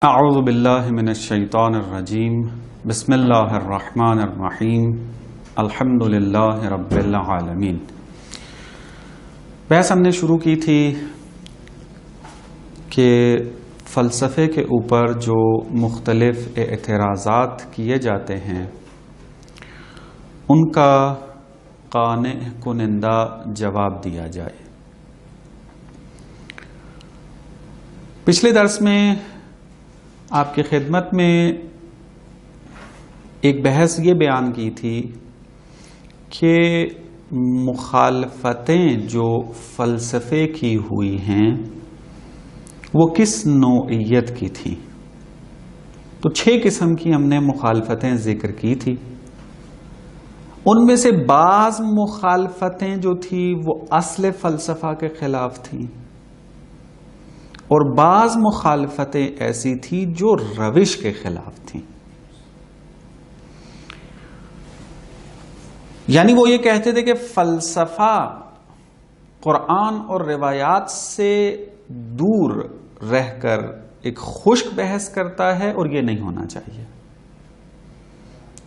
اعوذ باللہ من الشیطان الرجیم بسم اللہ الرحمن الرحیم الحمد للہ رب العالمین۔ بحث ہم نے شروع کی تھی کہ فلسفے کے اوپر جو مختلف اعتراضات کیے جاتے ہیں ان کا قانع کنندہ جواب دیا جائے۔ پچھلے درس میں آپ کی خدمت میں ایک بحث یہ بیان کی تھی کہ مخالفتیں جو فلسفے کی ہوئی ہیں وہ کس نوعیت کی تھیں۔ تو 6 قسم کی ہم نے مخالفتیں ذکر کی تھی۔ ان میں سے بعض مخالفتیں جو تھی وہ اصل فلسفہ کے خلاف تھیں، اور بعض مخالفتیں ایسی تھی جو روش کے خلاف تھیں۔ یعنی وہ یہ کہتے تھے کہ فلسفہ قرآن اور روایات سے دور رہ کر ایک خشک بحث کرتا ہے اور یہ نہیں ہونا چاہیے،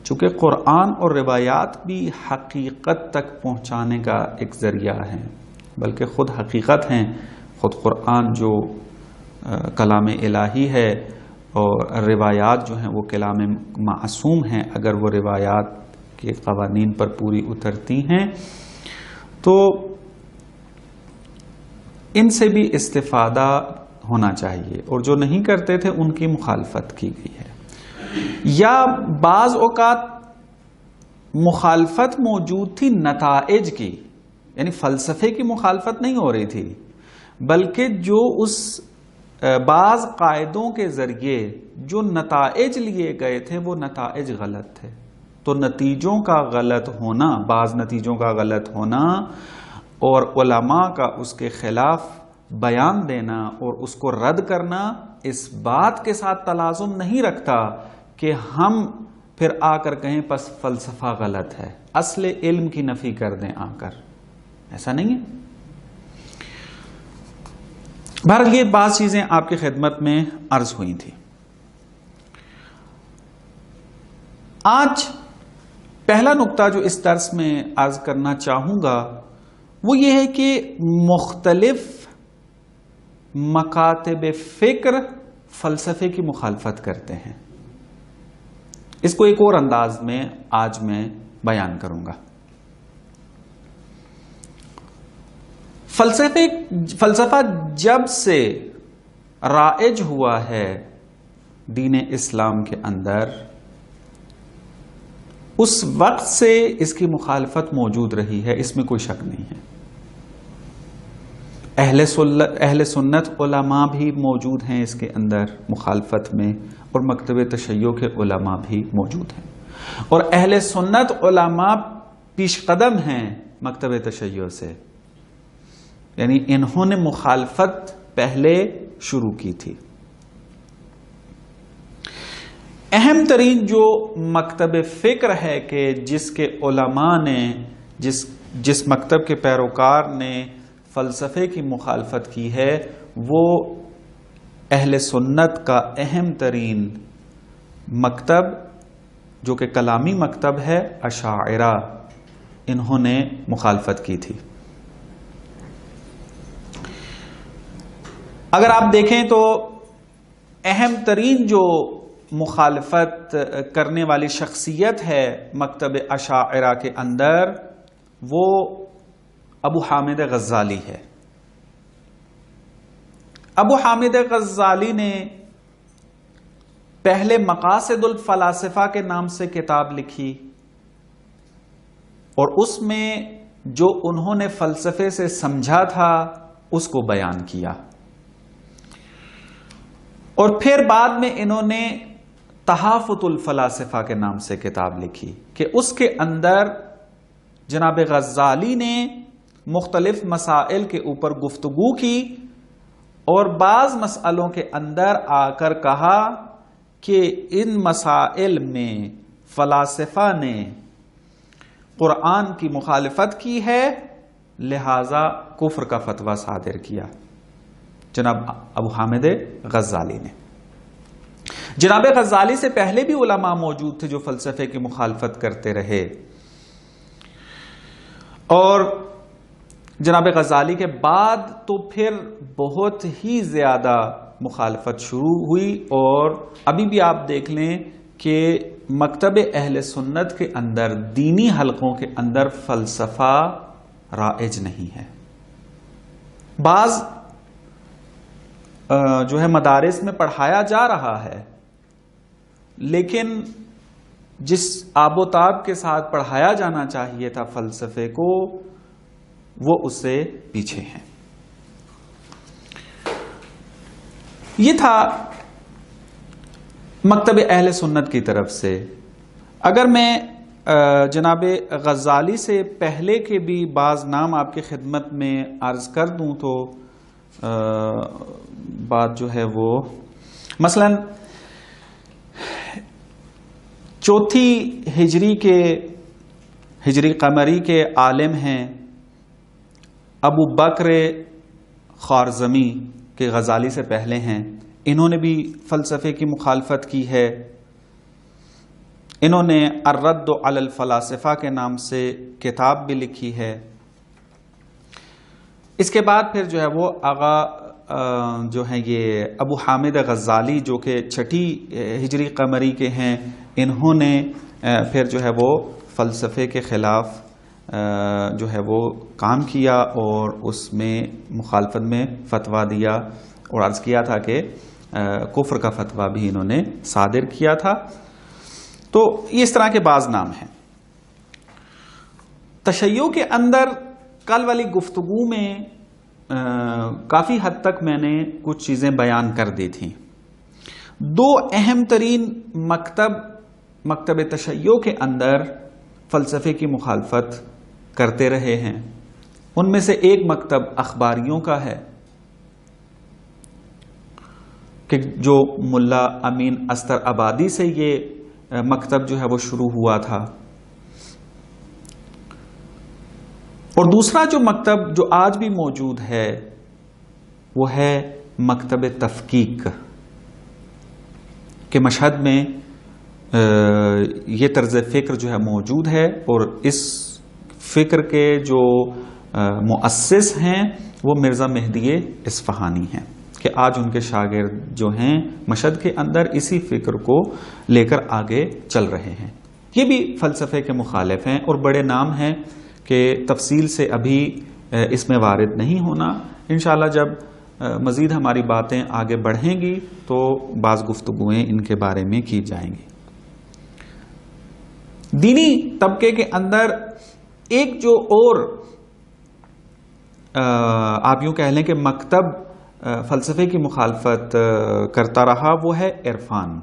چونکہ قرآن اور روایات بھی حقیقت تک پہنچانے کا ایک ذریعہ ہے، بلکہ خود حقیقت ہیں۔ خود قرآن جو کلام الہی ہے اور روایات جو ہیں وہ کلام معصوم ہیں، اگر وہ روایات کے قوانین پر پوری اترتی ہیں تو ان سے بھی استفادہ ہونا چاہیے، اور جو نہیں کرتے تھے ان کی مخالفت کی گئی ہے۔ یا بعض اوقات مخالفت موجود تھی نتائج کی، یعنی فلسفے کی مخالفت نہیں ہو رہی تھی، بلکہ جو اس بعض قاعدوں کے ذریعے جو نتائج لیے گئے تھے وہ نتائج غلط تھے۔ تو نتیجوں کا غلط ہونا، بعض نتیجوں کا غلط ہونا اور علماء کا اس کے خلاف بیان دینا اور اس کو رد کرنا اس بات کے ساتھ تلازم نہیں رکھتا کہ ہم پھر آ کر کہیں پس فلسفہ غلط ہے، اصل علم کی نفی کر دیں آ کر، ایسا نہیں ہے۔ بہرحال یہ بعض چیزیں آپ کی خدمت میں عرض ہوئی تھی۔ آج پہلا نقطہ جو اس درس میں عرض کرنا چاہوں گا وہ یہ ہے کہ مختلف مکاتب فکر فلسفے کی مخالفت کرتے ہیں۔ اس کو ایک اور انداز میں آج میں بیان کروں گا۔ فلسفہ جب سے رائج ہوا ہے دین اسلام کے اندر، اس وقت سے اس کی مخالفت موجود رہی ہے، اس میں کوئی شک نہیں ہے۔ اہل سنت علماء بھی موجود ہیں اس کے اندر مخالفت میں، اور مکتب تشیع کے علماء بھی موجود ہیں، اور اہل سنت علماء پیش قدم ہیں مکتب تشیع سے، یعنی انہوں نے مخالفت پہلے شروع کی تھی۔ اہم ترین جو مکتب فکر ہے کہ جس کے علماء نے جس مکتب کے پیروکار نے فلسفے کی مخالفت کی ہے وہ اہل سنت کا اہم ترین مکتب جو کہ کلامی مکتب ہے، اشاعرہ، انہوں نے مخالفت کی تھی۔ اگر آپ دیکھیں تو اہم ترین جو مخالفت کرنے والی شخصیت ہے مکتب اشاعرہ کے اندر وہ ابو حامد غزالی ہے۔ ابو حامد غزالی نے پہلے مقاصد الفلاسفہ کے نام سے کتاب لکھی، اور اس میں جو انہوں نے فلسفے سے سمجھا تھا اس کو بیان کیا، اور پھر بعد میں انہوں نے تحافظ الفلاسفہ کے نام سے کتاب لکھی کہ اس کے اندر جناب غزالی نے مختلف مسائل کے اوپر گفتگو کی، اور بعض مسئلوں کے اندر آ کر کہا کہ ان مسائل میں فلاسفہ نے قرآن کی مخالفت کی ہے، لہذا کفر کا فتویٰ صادر کیا جناب ابو حامد غزالی نے۔ جناب غزالی سے پہلے بھی علماء موجود تھے جو فلسفے کی مخالفت کرتے رہے، اور جناب غزالی کے بعد تو پھر بہت ہی زیادہ مخالفت شروع ہوئی، اور ابھی بھی آپ دیکھ لیں کہ مکتب اہل سنت کے اندر، دینی حلقوں کے اندر فلسفہ رائج نہیں ہے۔ بعض جو ہے مدارس میں پڑھایا جا رہا ہے، لیکن جس آب و تاب کے ساتھ پڑھایا جانا چاہیے تھا فلسفے کو، وہ اس سے پیچھے ہیں۔ یہ تھا مکتب اہل سنت کی طرف سے۔ اگر میں جناب غزالی سے پہلے کے بھی بعض نام آپ کی خدمت میں عرض کر دوں تو بات جو ہے وہ مثلا چوتھی ہجری قمری کے عالم ہیں ابو بکر خوارزمی کے غزالی سے پہلے ہیں، انہوں نے بھی فلسفے کی مخالفت کی ہے۔ انہوں نے الرد علی الفلاسفہ کے نام سے کتاب بھی لکھی ہے۔ اس کے بعد پھر جو ہے وہ آغا جو ہیں یہ ابو حامد غزالی جو کہ چھٹی ہجری قمری کے ہیں، انہوں نے پھر جو ہے وہ فلسفے کے خلاف جو ہے وہ کام کیا، اور اس میں مخالفت میں فتویٰ دیا، اور عرض کیا تھا کہ کفر کا فتویٰ بھی انہوں نے صادر کیا تھا۔ تو اس طرح کے بعض نام ہیں۔ تشیع کے اندر کل والی گفتگو میں کافی حد تک میں نے کچھ چیزیں بیان کر دی تھیں۔ دو اہم ترین مکتب تشیع کے اندر فلسفے کی مخالفت کرتے رہے ہیں۔ ان میں سے ایک مکتب اخباریوں کا ہے کہ جو ملا امین استر آبادی سے یہ مکتب جو ہے وہ شروع ہوا تھا، اور دوسرا جو مکتب جو آج بھی موجود ہے وہ ہے مکتب تفکیک کہ مشہد میں یہ طرز فکر جو ہے موجود ہے، اور اس فکر کے جو مؤسس ہیں وہ مرزا مہدی اصفہانی ہیں، کہ آج ان کے شاگرد جو ہیں مشہد کے اندر اسی فکر کو لے کر آگے چل رہے ہیں۔ یہ بھی فلسفے کے مخالف ہیں، اور بڑے نام ہیں کہ تفصیل سے ابھی اس میں وارد نہیں ہونا۔ انشاءاللہ جب مزید ہماری باتیں آگے بڑھیں گی تو بعض گفتگویں ان کے بارے میں کی جائیں گی۔ دینی طبقے کے اندر ایک جو اور آپ یوں کہہ لیں کہ مکتب فلسفے کی مخالفت کرتا رہا، وہ ہے عرفان۔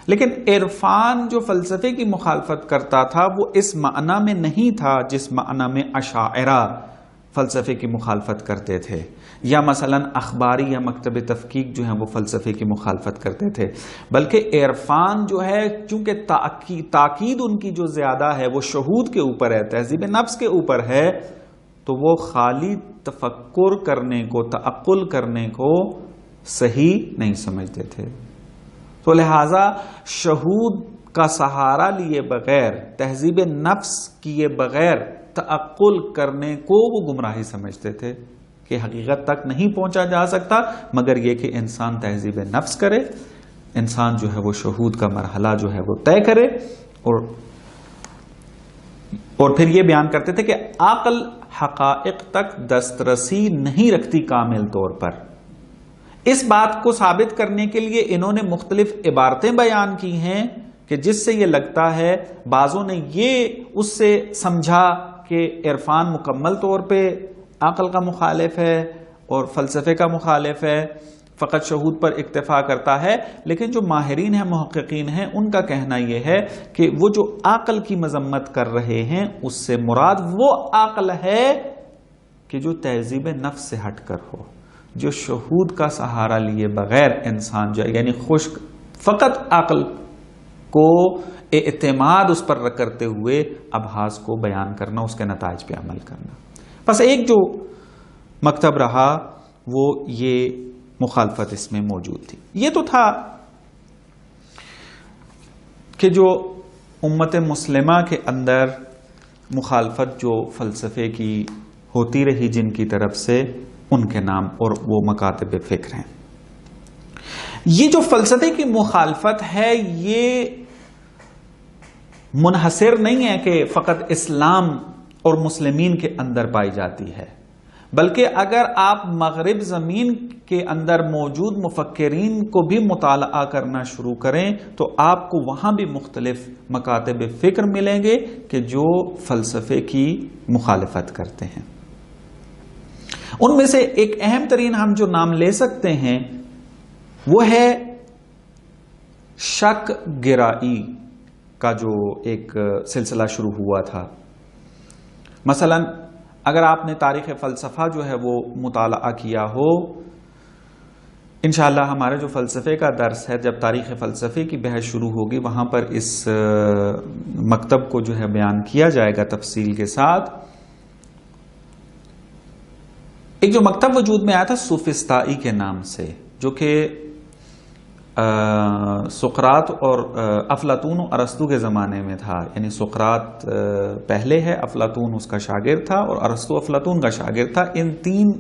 لیکن عرفان جو فلسفے کی مخالفت کرتا تھا وہ اس معنی میں نہیں تھا جس معنی میں اشاعرہ فلسفے کی مخالفت کرتے تھے، یا مثلا اخباری یا مکتب تفکیک جو ہیں وہ فلسفے کی مخالفت کرتے تھے، بلکہ عرفان جو ہے چونکہ تاکید ان کی جو زیادہ ہے وہ شہود کے اوپر ہے، تہذیب نفس کے اوپر ہے، تو وہ خالی تفکر کرنے کو، تعقل کرنے کو صحیح نہیں سمجھتے تھے۔ تو لہذا شہود کا سہارا لیے بغیر، تہذیب نفس کیے بغیر تعقل کرنے کو وہ گمراہی سمجھتے تھے کہ حقیقت تک نہیں پہنچا جا سکتا مگر یہ کہ انسان تہذیب نفس کرے، انسان جو ہے وہ شہود کا مرحلہ جو ہے وہ طے کرے، اور پھر یہ بیان کرتے تھے کہ عقل حقائق تک دسترسی نہیں رکھتی کامل طور پر۔ اس بات کو ثابت کرنے کے لیے انہوں نے مختلف عبارتیں بیان کی ہیں کہ جس سے یہ لگتا ہے بعضوں نے یہ اس سے سمجھا کہ عرفان مکمل طور پہ عقل کا مخالف ہے اور فلسفے کا مخالف ہے، فقط شہود پر اکتفا کرتا ہے، لیکن جو ماہرین ہیں، محققین ہیں، ان کا کہنا یہ ہے کہ وہ جو عقل کی مذمت کر رہے ہیں اس سے مراد وہ عقل ہے کہ جو تہذیب نفس سے ہٹ کر ہو، جو شہود کا سہارا لیے بغیر انسان جو یعنی خشک فقط عقل کو اعتماد اس پر کرتے ہوئے ابحاث کو بیان کرنا، اس کے نتائج پہ عمل کرنا۔ بس ایک جو مکتب رہا وہ یہ مخالفت اس میں موجود تھی۔ یہ تو تھا کہ جو امت مسلمہ کے اندر مخالفت جو فلسفے کی ہوتی رہی جن کی طرف سے، ان کے نام اور وہ مکاتب فکر ہیں۔ یہ جو فلسفے کی مخالفت ہے یہ منحصر نہیں ہے کہ فقط اسلام اور مسلمین کے اندر پائی جاتی ہے، بلکہ اگر آپ مغرب زمین کے اندر موجود مفکرین کو بھی مطالعہ کرنا شروع کریں تو آپ کو وہاں بھی مختلف مکاتب فکر ملیں گے کہ جو فلسفے کی مخالفت کرتے ہیں۔ ان میں سے ایک اہم ترین ہم جو نام لے سکتے ہیں وہ ہے شک گرائی کا جو ایک سلسلہ شروع ہوا تھا۔ مثلا اگر آپ نے تاریخ فلسفہ جو ہے وہ مطالعہ کیا ہو، انشاءاللہ ہمارے جو فلسفے کا درس ہے، جب تاریخ فلسفے کی بحث شروع ہوگی وہاں پر اس مکتب کو جو ہے بیان کیا جائے گا تفصیل کے ساتھ۔ ایک جو مکتب وجود میں آیا تھا سوفسطائی کے نام سے، جو کہ سقراط اور افلاطون و ارسطو کے زمانے میں تھا، یعنی سقراط پہلے ہے، افلاطون اس کا شاگرد تھا اور ارسطو افلاطون کا شاگرد تھا۔ ان تین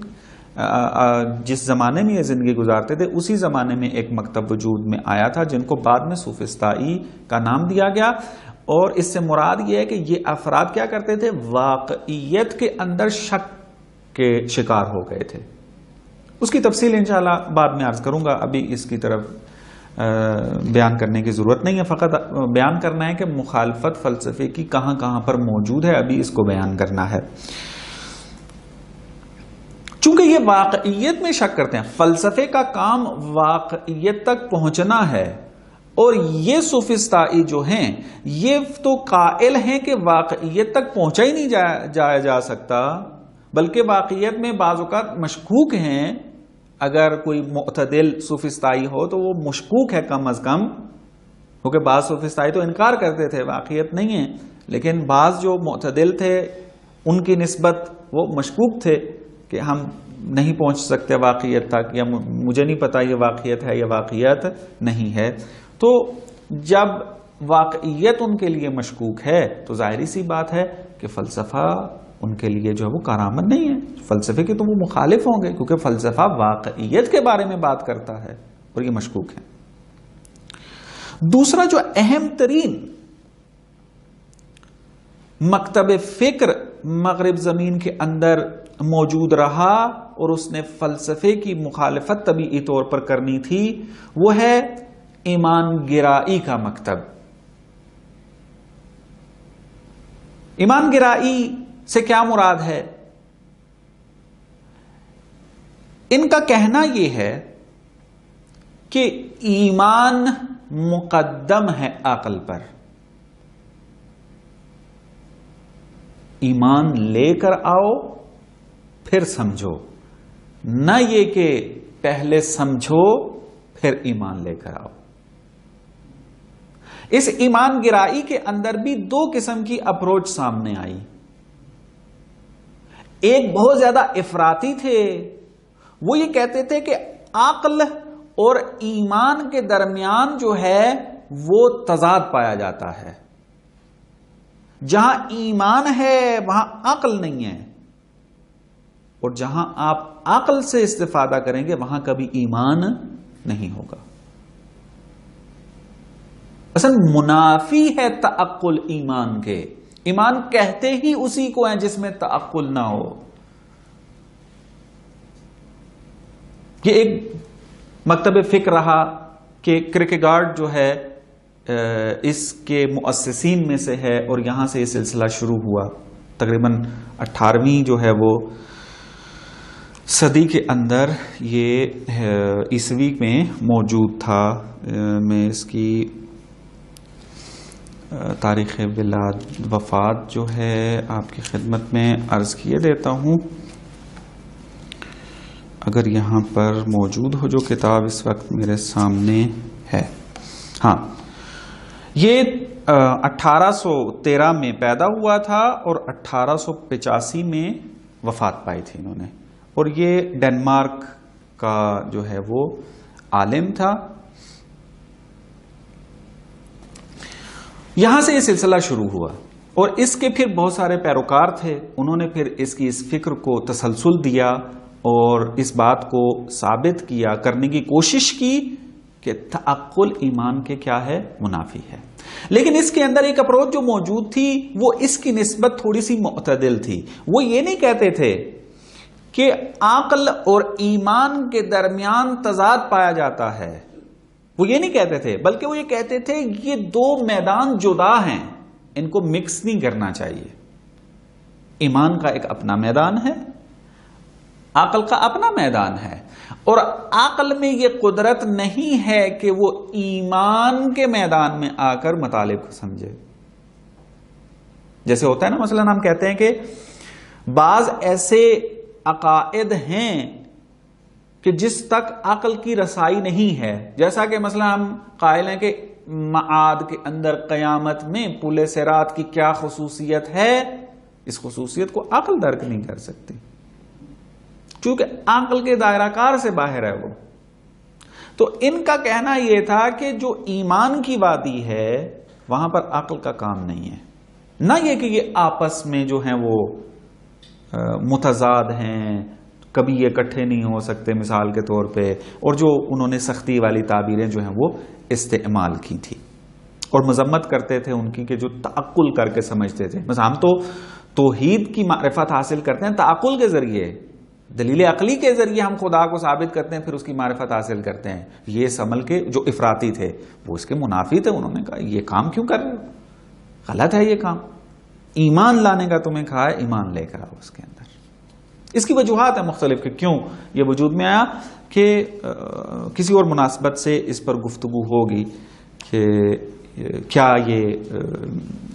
جس زمانے میں یہ زندگی گزارتے تھے اسی زمانے میں ایک مکتب وجود میں آیا تھا جن کو بعد میں سوفسطائی کا نام دیا گیا، اور اس سے مراد یہ ہے کہ یہ افراد کیا کرتے تھے، واقعیت کے اندر شک کے شکار ہو گئے تھے۔ اس کی تفصیل انشاءاللہ بعد میں عرض کروں گا، ابھی اس کی طرف بیان کرنے کی ضرورت نہیں ہے، فقط بیان کرنا ہے کہ مخالفت فلسفے کی کہاں کہاں پر موجود ہے، ابھی اس کو بیان کرنا ہے۔ چونکہ یہ واقعیت میں شک کرتے ہیں، فلسفے کا کام واقعیت تک پہنچنا ہے، اور یہ سوفسطائی جو ہیں یہ تو قائل ہیں کہ واقعیت تک پہنچا ہی نہیں جایا جا سکتا، بلکہ واقعیت میں بعض اوقات مشکوک ہیں۔ اگر کوئی معتدل سوفسطائی ہو تو وہ مشکوک ہے کم از کم، کیونکہ بعض سوفسطائی تو انکار کرتے تھے واقعیت نہیں ہے، لیکن بعض جو معتدل تھے ان کی نسبت وہ مشکوک تھے کہ ہم نہیں پہنچ سکتے واقعیت تک، یا مجھے نہیں پتا یہ واقعیت ہے یا واقعیت نہیں ہے۔ تو جب واقعیت ان کے لیے مشکوک ہے تو ظاہری سی بات ہے کہ فلسفہ ان کے لیے جو ہے وہ کارآمد نہیں ہے، فلسفے کے تو وہ مخالف ہوں گے، کیونکہ فلسفہ واقعیت کے بارے میں بات کرتا ہے اور یہ مشکوک ہے۔ دوسرا جو اہم ترین مکتب فکر مغرب زمین کے اندر موجود رہا اور اس نے فلسفے کی مخالفت طبیعی طور پر کرنی تھی، وہ ہے ایمان گرائی کا مکتب۔ ایمان گرائی سے کیا مراد ہے؟ ان کا کہنا یہ ہے کہ ایمان مقدم ہے عقل پر، ایمان لے کر آؤ پھر سمجھو، نہ یہ کہ پہلے سمجھو پھر ایمان لے کر آؤ۔ اس ایمان گرائی کے اندر بھی دو قسم کی اپروچ سامنے آئی۔ ایک بہت زیادہ افراطی تھے، وہ یہ کہتے تھے کہ عقل اور ایمان کے درمیان جو ہے وہ تضاد پایا جاتا ہے، جہاں ایمان ہے وہاں عقل نہیں ہے، اور جہاں آپ عقل سے استفادہ کریں گے وہاں کبھی ایمان نہیں ہوگا۔ اصل منافی ہے تعقل ایمان کے، ایمان کہتے ہی اسی کو ہیں جس میں تعقل نہ ہو۔ یہ ایک مکتب فکر رہا کہ کرکیگارڈ جو ہے اس کے مؤسسین میں سے ہے، اور یہاں سے یہ سلسلہ شروع ہوا۔ تقریباً 18ویں جو ہے وہ صدی کے اندر یہ عیسوی میں موجود تھا۔ میں اس کی تاریخ ولاد وفات جو ہے آپ کی خدمت میں عرض کیے دیتا ہوں، اگر یہاں پر موجود ہو جو کتاب اس وقت میرے سامنے ہے۔ ہاں، یہ 1813 میں پیدا ہوا تھا اور 1885 میں وفات پائی تھی انہوں نے، اور یہ ڈنمارک کا جو ہے وہ عالم تھا۔ یہاں سے یہ سلسلہ شروع ہوا اور اس کے پھر بہت سارے پیروکار تھے، انہوں نے پھر اس کی اس فکر کو تسلسل دیا اور اس بات کو ثابت کیا، کرنے کی کوشش کی کہ تعقل ایمان کے کیا ہے، منافی ہے۔ لیکن اس کے اندر ایک اپروچ جو موجود تھی وہ اس کی نسبت تھوڑی سی معتدل تھی۔ وہ یہ نہیں کہتے تھے کہ عقل اور ایمان کے درمیان تضاد پایا جاتا ہے، وہ یہ نہیں کہتے تھے، بلکہ وہ یہ کہتے تھے یہ دو میدان جدا ہیں، ان کو مکس نہیں کرنا چاہیے۔ ایمان کا ایک اپنا میدان ہے، عقل کا اپنا میدان ہے، اور عقل میں یہ قدرت نہیں ہے کہ وہ ایمان کے میدان میں آ کر مطالب کو سمجھے۔ جیسے ہوتا ہے نا، مثلا ہم کہتے ہیں کہ بعض ایسے عقائد ہیں کہ جس تک عقل کی رسائی نہیں ہے، جیسا کہ مثلا ہم قائل ہیں کہ معاد کے اندر قیامت میں پل صراط کی کیا خصوصیت ہے، اس خصوصیت کو عقل درک نہیں کر سکتی، چونکہ عقل کے دائرہ کار سے باہر ہے وہ۔ تو ان کا کہنا یہ تھا کہ جو ایمان کی وادی ہے وہاں پر عقل کا کام نہیں ہے، نہ یہ کہ یہ آپس میں جو ہیں وہ متضاد ہیں، کبھی یہ اکٹھے نہیں ہو سکتے مثال کے طور پہ، اور جو انہوں نے سختی والی تعبیریں جو ہیں وہ استعمال کی تھی اور مذمت کرتے تھے ان کی کہ جو تعقل کر کے سمجھتے تھے۔ مثلا ہم تو توحید کی معرفت حاصل کرتے ہیں تعقل کے ذریعے، دلیل عقلی کے ذریعے ہم خدا کو ثابت کرتے ہیں، پھر اس کی معرفت حاصل کرتے ہیں۔ یہ سمل کے جو افراطی تھے وہ اس کے منافی تھے، انہوں نے کہا یہ کام کیوں کر رہے ہو، غلط ہے یہ کام، ایمان لانے کا تمہیں کہا ہے، ایمان لے کر آؤ اس کے اندر۔ اس کی وجوہات ہیں مختلف کہ کیوں یہ وجود میں آیا، کہ کسی اور مناسبت سے اس پر گفتگو ہوگی کہ کیا یہ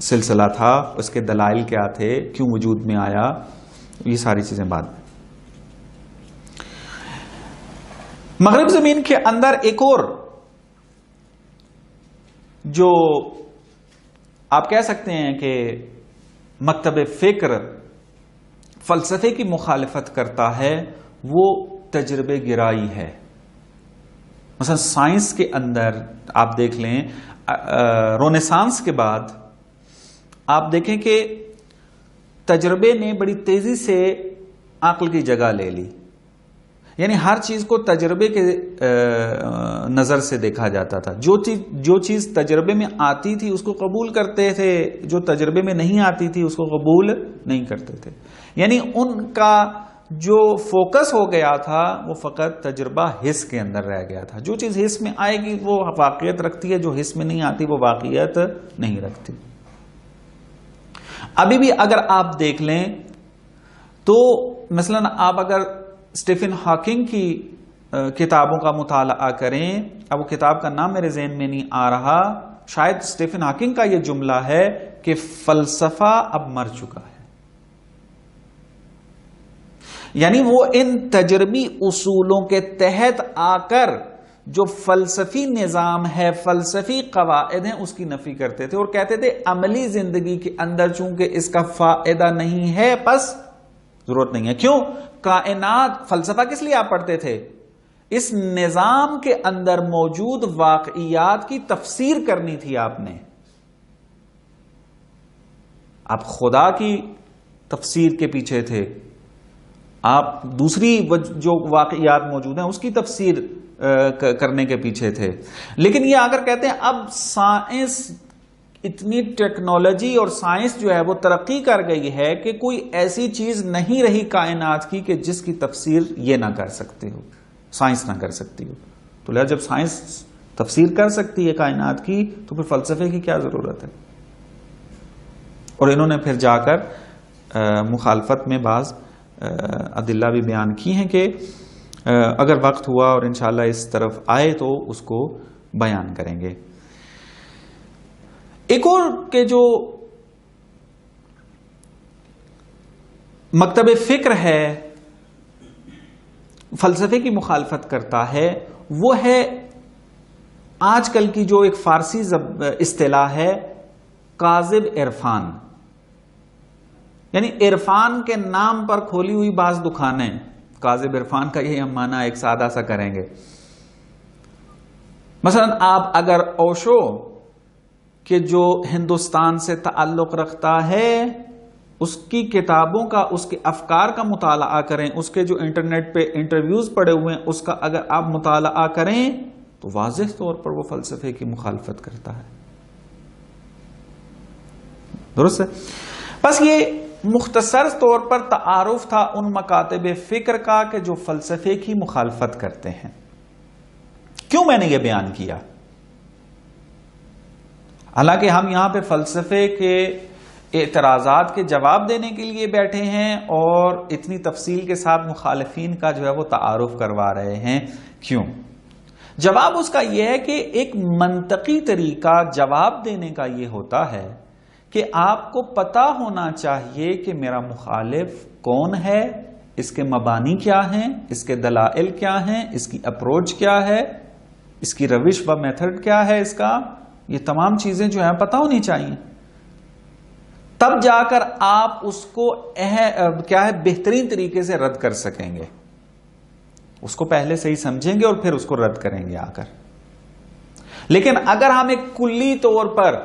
سلسلہ تھا، اس کے دلائل کیا تھے، کیوں وجود میں آیا، یہ ساری چیزیں بعد میں۔ مغرب زمین کے اندر ایک اور جو آپ کہہ سکتے ہیں کہ مکتب فکر فلسفے کی مخالفت کرتا ہے، وہ تجربے گرائی ہے۔ مثلا سائنس کے اندر آپ دیکھ لیں، رونیسانس کے بعد آپ دیکھیں کہ تجربے نے بڑی تیزی سے عقل کی جگہ لے لی، یعنی ہر چیز کو تجربے کے نظر سے دیکھا جاتا تھا، جو چیز تجربے میں آتی تھی اس کو قبول کرتے تھے، جو تجربے میں نہیں آتی تھی اس کو قبول نہیں کرتے تھے۔ یعنی ان کا جو فوکس ہو گیا تھا وہ فقط تجربہ حس کے اندر رہ گیا تھا، جو چیز حس میں آئے گی وہ واقعیت رکھتی ہے، جو حس میں نہیں آتی وہ واقعیت نہیں رکھتی۔ ابھی بھی اگر آپ دیکھ لیں تو مثلا آپ اگر اسٹیفن ہاکنگ کی کتابوں کا مطالعہ کریں، اب وہ کتاب کا نام میرے ذہن میں نہیں آ رہا، شاید اسٹیفن ہاکنگ کا یہ جملہ ہے کہ فلسفہ اب مر چکا ہے۔ یعنی وہ ان تجربی اصولوں کے تحت آ کر جو فلسفی نظام ہے، فلسفی قواعد ہیں، اس کی نفی کرتے تھے اور کہتے تھے عملی زندگی کے اندر چونکہ اس کا فائدہ نہیں ہے پس ضرورت نہیں ہے۔ کیوں؟ کائنات، فلسفہ کس لیے آپ پڑھتے تھے؟ اس نظام کے اندر موجود واقعیات کی تفسیر کرنی تھی آپ نے، آپ خدا کی تفسیر کے پیچھے تھے، آپ دوسری جو واقعیات موجود ہیں اس کی تفسیر کرنے کے پیچھے تھے۔ لیکن یہ اگر کہتے ہیں اب سائنس، اتنی ٹیکنالوجی اور سائنس جو ہے وہ ترقی کر گئی ہے کہ کوئی ایسی چیز نہیں رہی کائنات کی کہ جس کی تفسیر یہ نہ کر سکتے ہو، سائنس نہ کر سکتی ہو، تو لہذا جب سائنس تفسیر کر سکتی ہے کائنات کی تو پھر فلسفے کی کیا ضرورت ہے؟ اور انہوں نے پھر جا کر مخالفت میں بعض ادلہ بھی بیان کی ہیں کہ اگر وقت ہوا اور انشاءاللہ اس طرف آئے تو اس کو بیان کریں گے۔ ایک اور کہ جو مکتب فکر ہے فلسفے کی مخالفت کرتا ہے، وہ ہے آج کل کی جو ایک فارسی اصطلاح ہے کاذب عرفان، یعنی عرفان کے نام پر کھولی ہوئی بعض دکانیں۔ کاذب عرفان کا یہ ہم معنی ایک سادہ سا کریں گے۔ مثلا آپ اگر اوشو کہ جو ہندوستان سے تعلق رکھتا ہے اس کی کتابوں کا، اس کے افکار کا مطالعہ کریں، اس کے جو انٹرنیٹ پہ انٹرویوز پڑے ہوئے ہیں اس کا اگر آپ مطالعہ کریں تو واضح طور پر وہ فلسفے کی مخالفت کرتا ہے. درست ہے؟ بس یہ مختصر طور پر تعارف تھا ان مکاتب فکر کا کہ جو فلسفے کی مخالفت کرتے ہیں. کیوں میں نے یہ بیان کیا؟ حالانکہ ہم یہاں پہ فلسفے کے اعتراضات کے جواب دینے کے لیے بیٹھے ہیں اور اتنی تفصیل کے ساتھ مخالفین کا جو ہے وہ تعارف کروا رہے ہیں. کیوں؟ جواب اس کا یہ ہے کہ ایک منطقی طریقہ جواب دینے کا یہ ہوتا ہے کہ آپ کو پتا ہونا چاہیے کہ میرا مخالف کون ہے، اس کے مبانی کیا ہیں، اس کے دلائل کیا ہیں، اس کی اپروچ کیا ہے، اس کی روش و میتھڈ کیا ہے، اس کا یہ تمام چیزیں جو ہیں پتا ہونی چاہیے. تب جا کر آپ اس کو کیا ہے بہترین طریقے سے رد کر سکیں گے. اس کو پہلے سے ہی سمجھیں گے اور پھر اس کو رد کریں گے آ کر. لیکن اگر ہم ایک کلی طور پر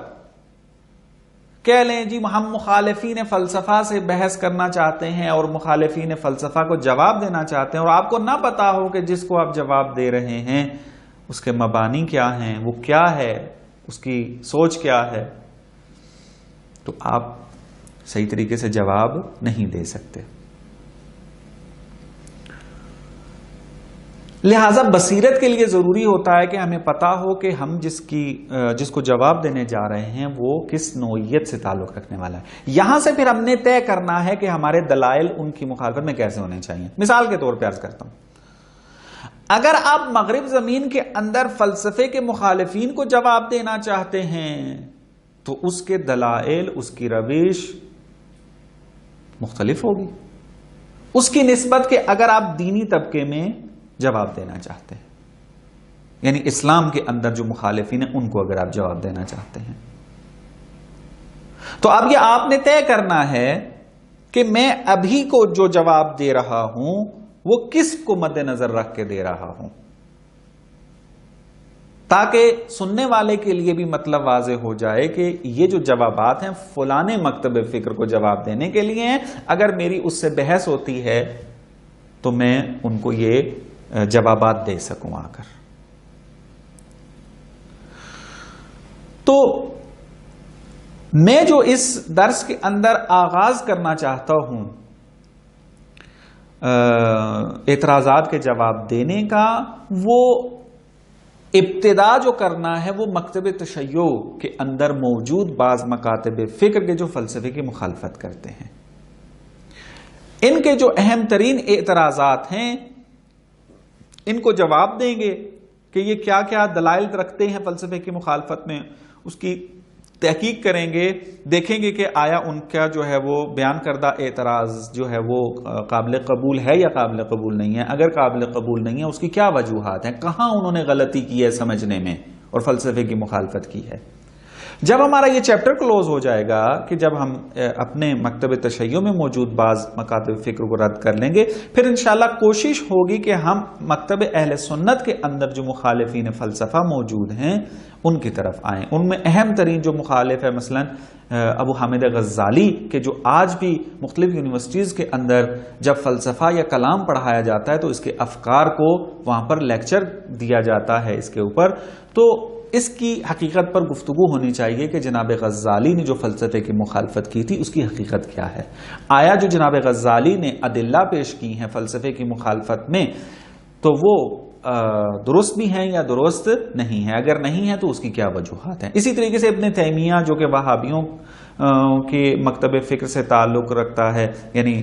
کہہ لیں جی ہم مخالفین فلسفہ سے بحث کرنا چاہتے ہیں اور مخالفین فلسفہ کو جواب دینا چاہتے ہیں اور آپ کو نہ پتا ہو کہ جس کو آپ جواب دے رہے ہیں اس کے مبانی کیا ہیں، وہ کیا ہے، اس کی سوچ کیا ہے، تو آپ صحیح طریقے سے جواب نہیں دے سکتے. لہذا بصیرت کے لیے ضروری ہوتا ہے کہ ہمیں پتا ہو کہ ہم جس کو جواب دینے جا رہے ہیں وہ کس نوعیت سے تعلق رکھنے والا ہے. یہاں سے پھر ہم نے طے کرنا ہے کہ ہمارے دلائل ان کی مخالفت میں کیسے ہونے چاہیے. مثال کے طور پہ عرض کرتا ہوں، اگر آپ مغرب زمین کے اندر فلسفے کے مخالفین کو جواب دینا چاہتے ہیں تو اس کے دلائل، اس کی روش مختلف ہوگی اس کی نسبت کہ اگر آپ دینی طبقے میں جواب دینا چاہتے ہیں، یعنی اسلام کے اندر جو مخالفین ہیں ان کو اگر آپ جواب دینا چاہتے ہیں. تو اب یہ آپ نے طے کرنا ہے کہ میں ابھی کو جو جواب دے رہا ہوں وہ کس کو مد نظر رکھ کے دے رہا ہوں، تاکہ سننے والے کے لیے بھی مطلب واضح ہو جائے کہ یہ جو جوابات ہیں فلانے مکتب فکر کو جواب دینے کے لیے ہیں. اگر میری اس سے بحث ہوتی ہے تو میں ان کو یہ جوابات دے سکوں آ کر. تو میں جو اس درس کے اندر آغاز کرنا چاہتا ہوں اعتراضات کے جواب دینے کا، وہ ابتدا جو کرنا ہے وہ مکتب تشیع کے اندر موجود بعض مکاتب فکر کے جو فلسفے کی مخالفت کرتے ہیں، ان کے جو اہم ترین اعتراضات ہیں ان کو جواب دیں گے کہ یہ کیا کیا دلائل رکھتے ہیں فلسفے کی مخالفت میں، اس کی تحقیق کریں گے، دیکھیں گے کہ آیا ان کا جو ہے وہ بیان کردہ اعتراض جو ہے وہ قابل قبول ہے یا قابل قبول نہیں ہے. اگر قابل قبول نہیں ہے اس کی کیا وجوہات ہیں، کہاں انہوں نے غلطی کی ہے سمجھنے میں اور فلسفے کی مخالفت کی ہے. جب ہمارا یہ چیپٹر کلوز ہو جائے گا کہ جب ہم اپنے مکتب تشیع میں موجود بعض مکاتب فکر کو رد کر لیں گے، پھر انشاءاللہ کوشش ہوگی کہ ہم مکتب اہل سنت کے اندر جو مخالفین فلسفہ موجود ہیں ان کی طرف آئیں. ان میں اہم ترین جو مخالف ہے مثلا ابو حامد غزالی کے، جو آج بھی مختلف یونیورسٹیز کے اندر جب فلسفہ یا کلام پڑھایا جاتا ہے تو اس کے افکار کو وہاں پر لیکچر دیا جاتا ہے اس کے اوپر. تو اس کی حقیقت پر گفتگو ہونی چاہیے کہ جناب غزالی نے جو فلسفے کی مخالفت کی تھی اس کی حقیقت کیا ہے. آیا جو جناب غزالی نے ادلہ پیش کی ہیں فلسفے کی مخالفت میں تو وہ درست بھی ہیں یا درست نہیں ہیں، اگر نہیں ہے تو اس کی کیا وجوہات ہیں. اسی طریقے سے ابن تیمیہ جو کہ وہابیوں کے مکتب فکر سے تعلق رکھتا ہے، یعنی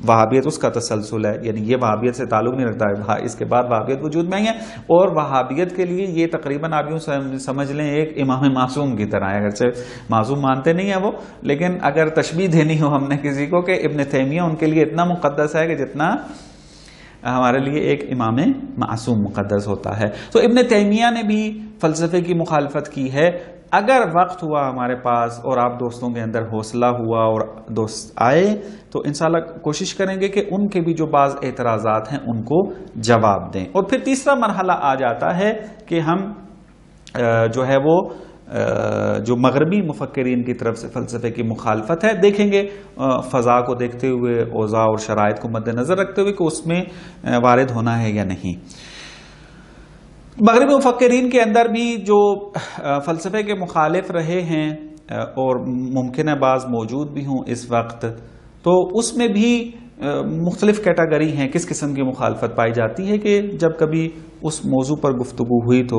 وہابیت اس کا تسلسل ہے، یعنی یہ وہابیت سے تعلق نہیں رکھتا ہے، اس کے بعد وہابیت وجود میں ہے اور وہابیت کے لیے یہ تقریباً آپ یوں سمجھ لیں ایک امام معصوم کی طرح ہے. اگرچہ معصوم مانتے نہیں ہیں وہ، لیکن اگر تشبیہ دینی ہو ہم نے کسی کو کہ ابن تیمیہ ان کے لیے اتنا مقدس ہے کہ جتنا ہمارے لیے ایک امام معصوم مقدس ہوتا ہے. تو ابن تیمیہ نے بھی فلسفے کی مخالفت کی ہے. اگر وقت ہوا ہمارے پاس اور آپ دوستوں کے اندر حوصلہ ہوا اور دوست آئے تو انشاءاللہ کوشش کریں گے کہ ان کے بھی جو بعض اعتراضات ہیں ان کو جواب دیں. اور پھر تیسرا مرحلہ آ جاتا ہے کہ ہم جو ہے وہ جو مغربی مفکرین کی طرف سے فلسفے کی مخالفت ہے، دیکھیں گے فضا کو دیکھتے ہوئے، اوضاع اور شرائط کو مد نظر رکھتے ہوئے کہ اس میں وارد ہونا ہے یا نہیں۔ مغربی مفکرین کے اندر بھی جو فلسفے کے مخالف رہے ہیں اور ممکن ہے بعض موجود بھی ہوں اس وقت، تو اس میں بھی مختلف کیٹاگری ہیں کس قسم کی مخالفت پائی جاتی ہے کہ جب کبھی اس موضوع پر گفتگو ہوئی تو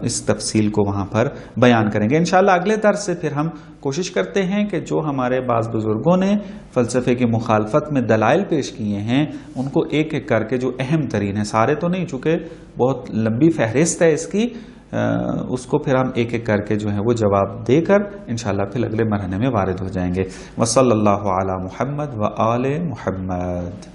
اس تفصیل کو وہاں پر بیان کریں گے انشاءاللہ۔ اگلے درس سے پھر ہم کوشش کرتے ہیں کہ جو ہمارے بعض بزرگوں نے فلسفے کی مخالفت میں دلائل پیش کیے ہیں ان کو ایک ایک کر کے، جو اہم ترین ہیں، سارے تو نہیں چونکہ بہت لمبی فہرست ہے اس کی، اس کو پھر ہم ایک ایک کر کے جو ہے وہ جواب دے کر انشاءاللہ پھر اگلے مرحلے میں وارد ہو جائیں گے۔ وصلی اللہ علی محمد و آل محمد۔